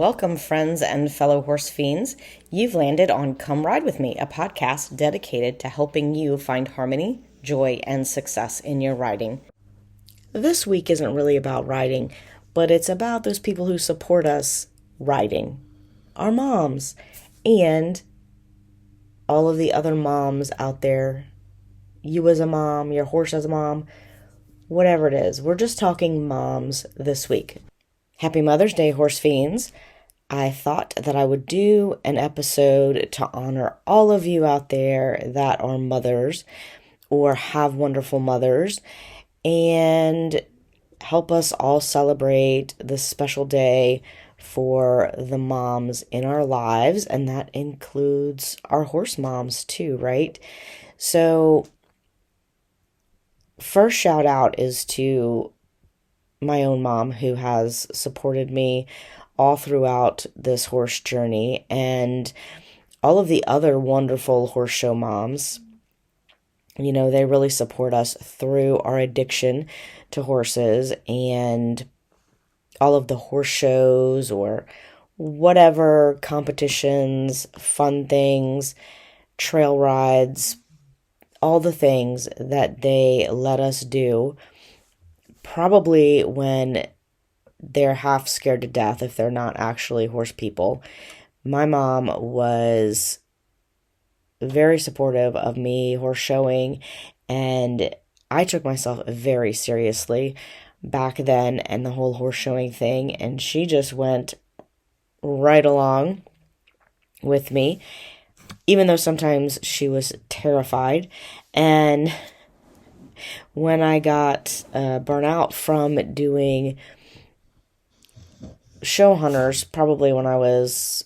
Welcome, friends and fellow horse fiends. You've landed on Come Ride With Me, a podcast dedicated to helping you find harmony, joy, and success in your riding. This week isn't really about riding, but it's about those people who support us riding. Our moms and all of the other moms out there. You as a mom, your horse as a mom, whatever it is. We're just talking moms this week. Happy Mother's Day, horse fiends. I thought that I would do an episode to honor all of you out there that are mothers or have wonderful mothers and help us all celebrate this special day for the moms in our lives. And that includes our horse moms too, right? So first shout out is to my own mom who has supported me all throughout this horse journey, and all of the other wonderful horse show moms. You know, they really support us through our addiction to horses and all of the horse shows or whatever competitions, fun things, trail rides, all the things that they let us do. Probably when they're half scared to death if they're not actually horse people. My mom was very supportive of me horse showing, and I took myself very seriously back then and the whole horse showing thing, and she just went right along with me, even though sometimes she was terrified. And when I got burnt out from doing show hunters, probably when I was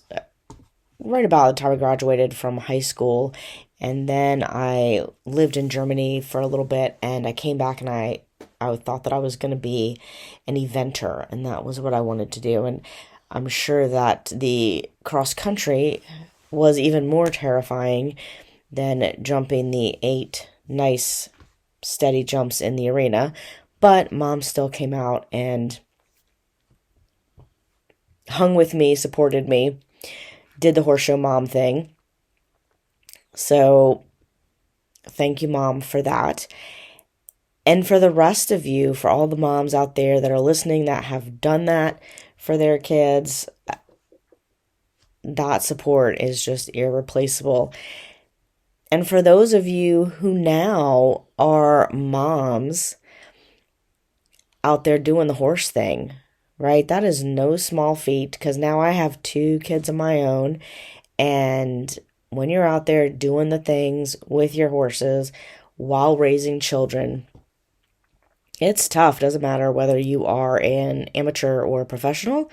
right about the time I graduated from high school, and then I lived in Germany for a little bit, and I came back and I thought that I was going to be an eventer, and that was what I wanted to do. And I'm sure that the cross country was even more terrifying than jumping the 8 nice steady jumps in the arena, but mom still came out and hung with me, supported me, did the horse show mom thing. So thank you, Mom, for that. And for the rest of you, for all the moms out there that are listening that have done that for their kids, that support is just irreplaceable. And for those of you who now are moms out there doing the horse thing, right? That is no small feat, because now I have 2 kids of my own, and when you're out there doing the things with your horses while raising children, it's tough. Doesn't matter whether you are an amateur or a professional.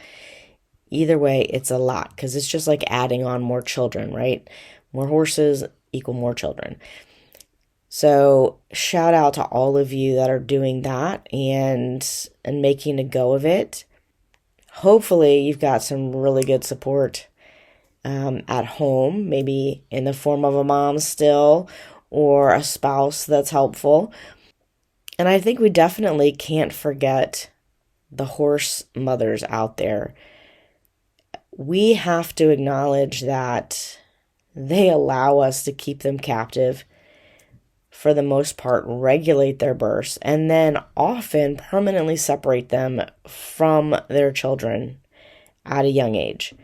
Either way, it's a lot, because it's just like adding on more children, right? More horses equal more children. So shout out to all of you that are doing that and making a go of it. Hopefully you've got some really good support at home, maybe in the form of a mom still or a spouse that's helpful. And I think we definitely can't forget the horse mothers out there. We have to acknowledge that they allow us to keep them captive, for the most part, regulate their births, and then often permanently separate them from their children at a young age.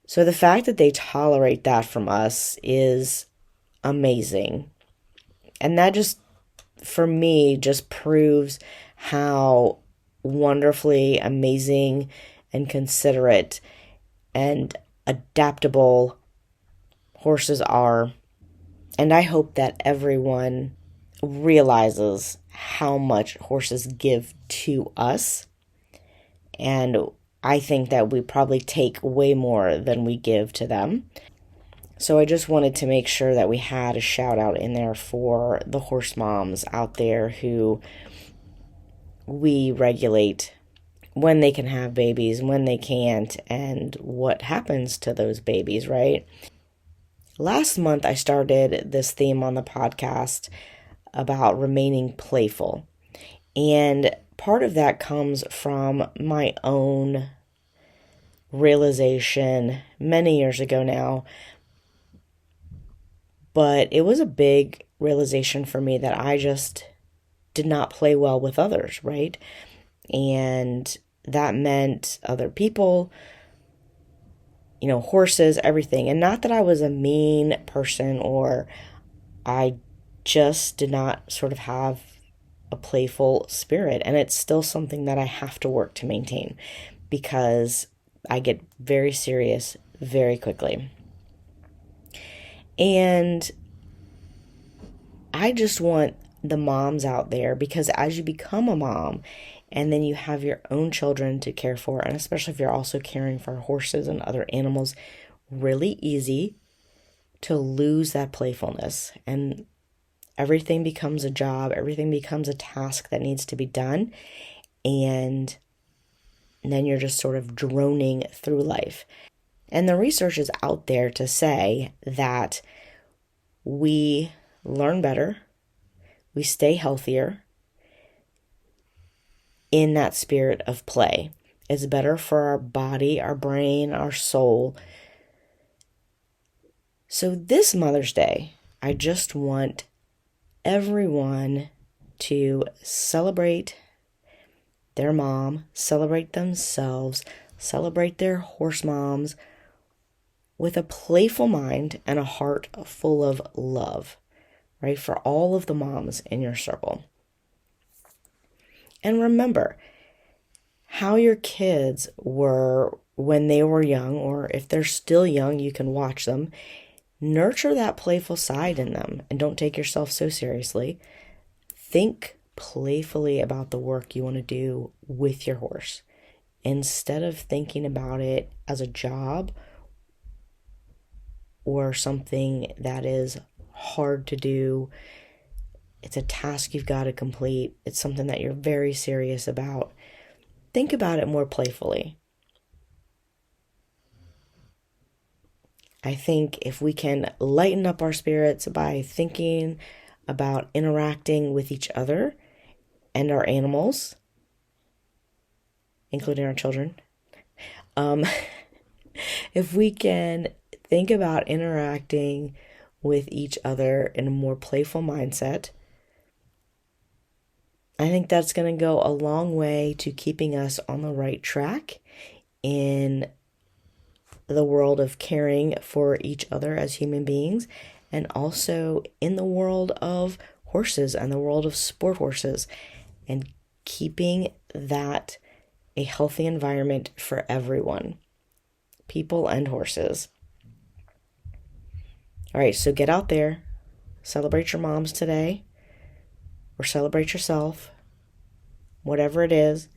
So the fact that they tolerate that from us is amazing. And that just, for me, just proves how wonderfully amazing and considerate and adaptable horses are. And I hope that everyone realizes how much horses give to us. And I think that we probably take way more than we give to them. So I just wanted to make sure that we had a shout out in there for the horse moms out there who we regulate when they can have babies, when they can't, and what happens to those babies, right? Last month, I started this theme on the podcast about remaining playful. And part of that comes from my own realization many years ago now, but it was a big realization for me that I just did not play well with others, right? And that meant other people, horses, everything. And not that I was a mean person, or I just did not sort of have a playful spirit. And it's still something that I have to work to maintain, because I get very serious very quickly. And I just want the moms out there, because as you become a mom and then you have your own children to care for, and especially if you're also caring for horses and other animals, really easy to lose that playfulness, and everything becomes a job, everything becomes a task that needs to be done, and then you're just sort of droning through life. And the research is out there to say that we learn better, we stay healthier in that spirit of play. It's better for our body, our brain, our soul. So this Mother's Day, I just want everyone to celebrate their mom, celebrate themselves, celebrate their horse moms with a playful mind and a heart full of love, right? For all of the moms in your circle. And remember how your kids were when they were young, or if they're still young, you can watch them. Nurture that playful side in them, and don't take yourself so seriously. Think playfully about the work you want to do with your horse, instead of thinking about it as a job or something that is hard to do. It's a task you've got to complete. It's something that you're very serious about. Think about it more playfully. I think if we can lighten up our spirits by thinking about interacting with each other and our animals, including our children, if we can think about interacting with each other in a more playful mindset, I think that's going to go a long way to keeping us on the right track in the world of caring for each other as human beings, and also in the world of horses and the world of sport horses, and keeping that a healthy environment for everyone, people and horses. All right, so get out there, celebrate your moms today, or celebrate yourself, whatever it is,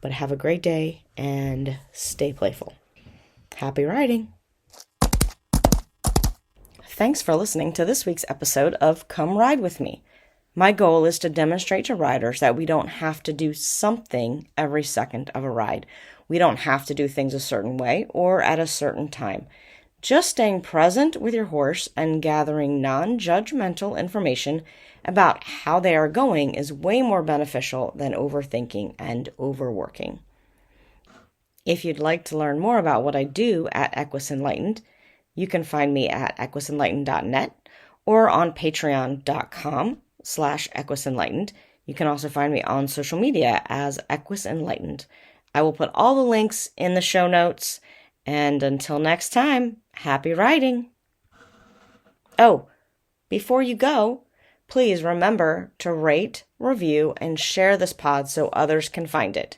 but have a great day and stay playful. Happy riding! Thanks for listening to this week's episode of Come Ride With Me. My goal is to demonstrate to riders that we don't have to do something every second of a ride. We don't have to do things a certain way or at a certain time. Just staying present with your horse and gathering non-judgmental information about how they are going is way more beneficial than overthinking and overworking. If you'd like to learn more about what I do at Equus Enlightened, you can find me at equisenlightened.net or on patreon.com/equisenlightened. You can also find me on social media as Equus Enlightened. I will put all the links in the show notes. And until next time, happy riding. Oh, before you go, please remember to rate, review, and share this pod so others can find it.